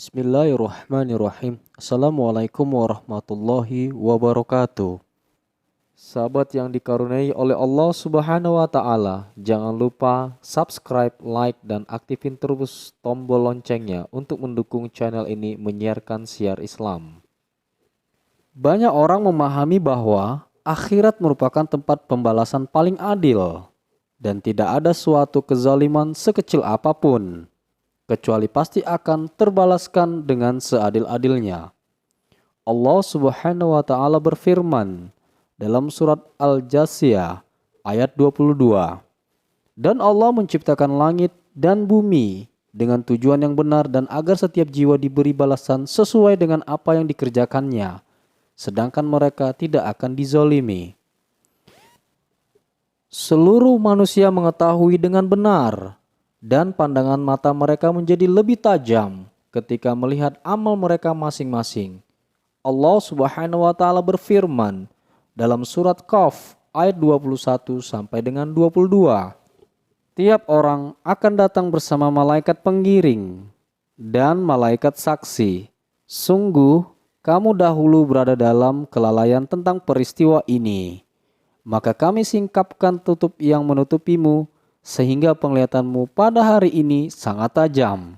Bismillahirrahmanirrahim. Assalamualaikum warahmatullahi wabarakatuh. Sahabat yang dikaruniai oleh Allah Subhanahu wa taala, jangan lupa subscribe, like dan aktifin terus tombol loncengnya untuk mendukung channel ini menyiarkan siar Islam. Banyak orang memahami bahwa akhirat merupakan tempat pembalasan paling adil dan tidak ada suatu kezaliman sekecil apapun kecuali pasti akan terbalaskan dengan seadil-adilnya. Allah Subhanahu wa taala berfirman dalam surat Al-Jasiyah ayat 22. Dan Allah menciptakan langit dan bumi dengan tujuan yang benar dan agar setiap jiwa diberi balasan sesuai dengan apa yang dikerjakannya, sedangkan mereka tidak akan dizolimi. Seluruh manusia mengetahui dengan benar dan pandangan mata mereka menjadi lebih tajam ketika melihat amal mereka masing-masing. Allah Subhanahu wa taala berfirman dalam surat Qaf ayat 21 sampai dengan 22. Tiap orang akan datang bersama malaikat pengiring dan malaikat saksi. Sungguh kamu dahulu berada dalam kelalaian tentang peristiwa ini. Maka kami singkapkan tutup yang menutupimu sehingga penglihatanmu pada hari ini sangat tajam.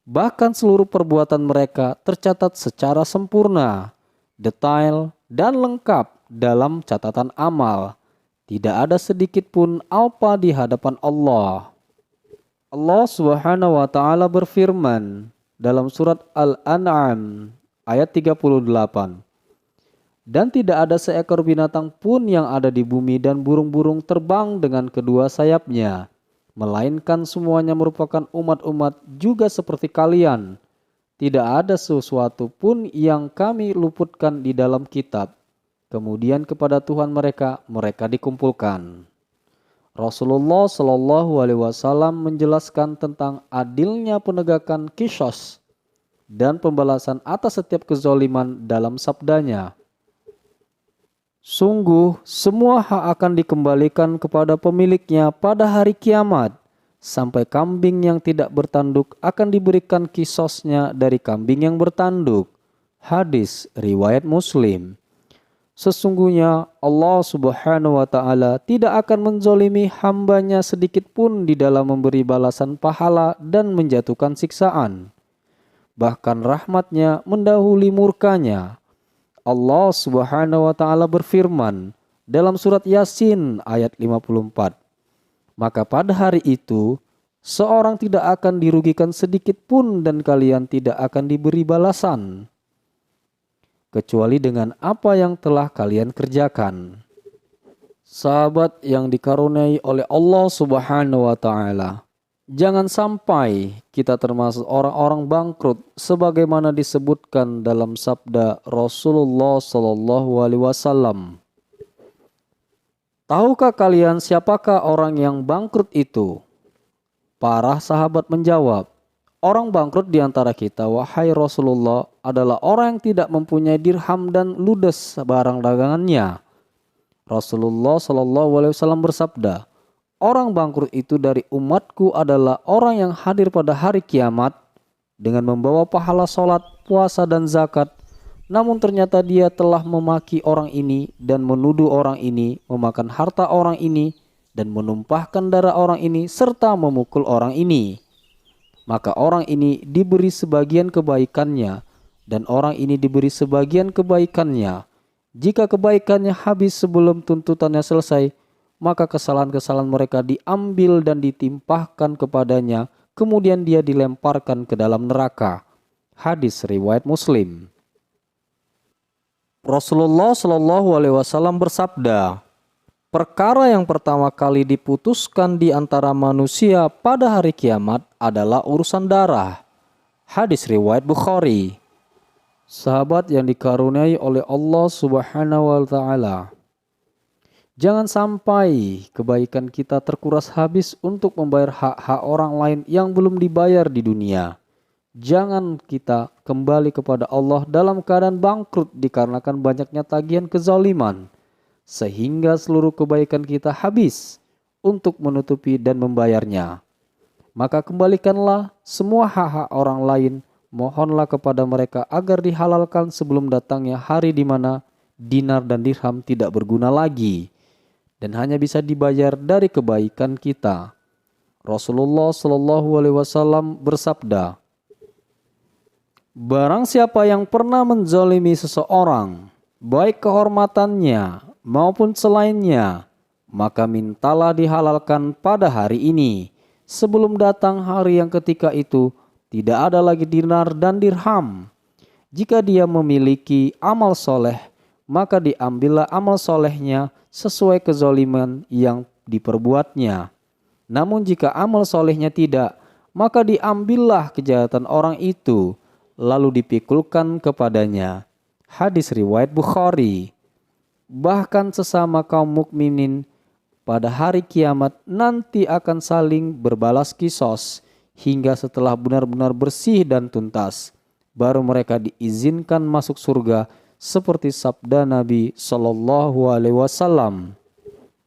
Bahkan seluruh perbuatan mereka tercatat secara sempurna, detail, dan lengkap dalam catatan amal. Tidak ada sedikit pun alpa di hadapan Allah. Allah Subhanahu wa taala berfirman dalam surat Al-An'am ayat 38. Dan tidak ada seekor binatang pun yang ada di bumi dan burung-burung terbang dengan kedua sayapnya, melainkan semuanya merupakan umat-umat juga seperti kalian. Tidak ada sesuatu pun yang kami luputkan di dalam kitab. Kemudian kepada Tuhan mereka dikumpulkan. Rasulullah Shallallahu Alaihi Wasallam menjelaskan tentang adilnya penegakan qisas dan pembalasan atas setiap kezaliman dalam sabdanya. Sungguh, semua hak akan dikembalikan kepada pemiliknya pada hari kiamat, sampai kambing yang tidak bertanduk akan diberikan kisosnya dari kambing yang bertanduk. Hadis riwayat Muslim. Sesungguhnya Allah Subhanahu wa taala tidak akan menzolimi hambanya sedikit pun di dalam memberi balasan pahala dan menjatuhkan siksaan. Bahkan rahmatnya mendahului murkanya. Allah Subhanahu wa taala berfirman dalam surat Yasin ayat 54. Maka pada hari itu seorang tidak akan dirugikan sedikit pun dan kalian tidak akan diberi balasan kecuali dengan apa yang telah kalian kerjakan. Sahabat yang dikaruniai oleh Allah Subhanahu wa taala, jangan sampai kita termasuk orang-orang bangkrut sebagaimana disebutkan dalam sabda Rasulullah Shallallahu Alaihi Wasallam. Tahukah kalian siapakah orang yang bangkrut itu? Para sahabat menjawab, orang bangkrut di antara kita, wahai Rasulullah, adalah orang yang tidak mempunyai dirham dan ludes barang dagangannya. Rasulullah Shallallahu Alaihi Wasallam bersabda, orang bangkrut itu dari umatku adalah orang yang hadir pada hari kiamat dengan membawa pahala sholat, puasa dan zakat. Namun ternyata dia telah memaki orang ini dan menuduh orang ini, memakan harta orang ini dan menumpahkan darah orang ini serta memukul orang ini. Maka orang ini diberi sebagian kebaikannya dan orang ini diberi sebagian kebaikannya. Jika kebaikannya habis sebelum tuntutannya selesai, maka kesalahan-kesalahan mereka diambil dan ditimpahkan kepadanya, kemudian dia dilemparkan ke dalam neraka. Hadis riwayat Muslim. Rasulullah Shallallahu Alaihi Wasallam bersabda, perkara yang pertama kali diputuskan di antara manusia pada hari kiamat adalah urusan darah. Hadis riwayat Bukhari. Sahabat yang dikaruniai oleh Allah Subhanahu wa taala, jangan sampai kebaikan kita terkuras habis untuk membayar hak-hak orang lain yang belum dibayar di dunia. Jangan kita kembali kepada Allah dalam keadaan bangkrut dikarenakan banyaknya tagihan kezaliman, sehingga seluruh kebaikan kita habis untuk menutupi dan membayarnya. Maka kembalikanlah semua hak-hak orang lain mohonlah kepada mereka agar dihalalkan sebelum datangnya hari di mana dinar dan dirham tidak berguna lagi dan hanya bisa dibayar dari kebaikan kita. Rasulullah Shallallahu Alaihi Wasallam bersabda, barang siapa yang pernah menzalimi seseorang, baik kehormatannya maupun selainnya, maka mintalah dihalalkan pada hari ini, sebelum datang hari yang ketika itu tidak ada lagi dinar dan dirham. Jika dia memiliki amal soleh, maka diambillah amal solehnya sesuai kezaliman yang diperbuatnya. Namun jika amal solehnya tidak, maka diambillah kejahatan orang itu, lalu dipikulkan kepadanya. Hadis riwayat Bukhari. Bahkan sesama kaum mukminin pada hari kiamat nanti akan saling berbalas kisos hingga setelah benar-benar bersih dan tuntas, baru mereka diizinkan masuk surga seperti sabda Nabi Shallallahu Alaihi Wasallam.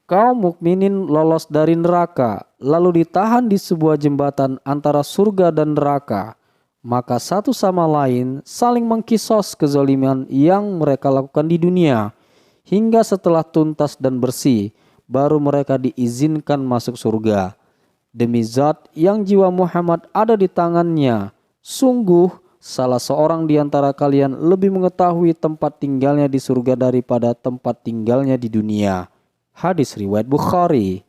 Kaum mukminin lolos dari neraka lalu ditahan di sebuah jembatan antara surga dan neraka, maka satu sama lain saling mengkisos kezaliman yang mereka lakukan di dunia hingga setelah tuntas dan bersih, baru mereka diizinkan masuk surga. Demi zat yang jiwa Muhammad ada di tangannya, sungguh salah seorang di antara kalian lebih mengetahui tempat tinggalnya di surga daripada tempat tinggalnya di dunia. Hadis riwayat Bukhari.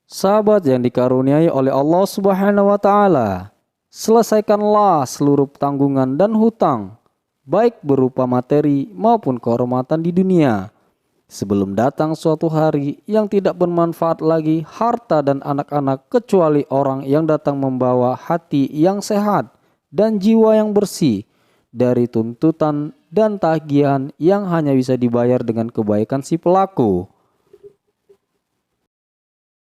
Sahabat yang dikaruniai oleh Allah Subhanahu wa taala, selesaikanlah seluruh tanggungan dan hutang, baik berupa materi maupun kehormatan di dunia, sebelum datang suatu hari yang tidak bermanfaat lagi harta dan anak-anak kecuali orang yang datang membawa hati yang sehat dan jiwa yang bersih dari tuntutan dan tagihan yang hanya bisa dibayar dengan kebaikan si pelaku.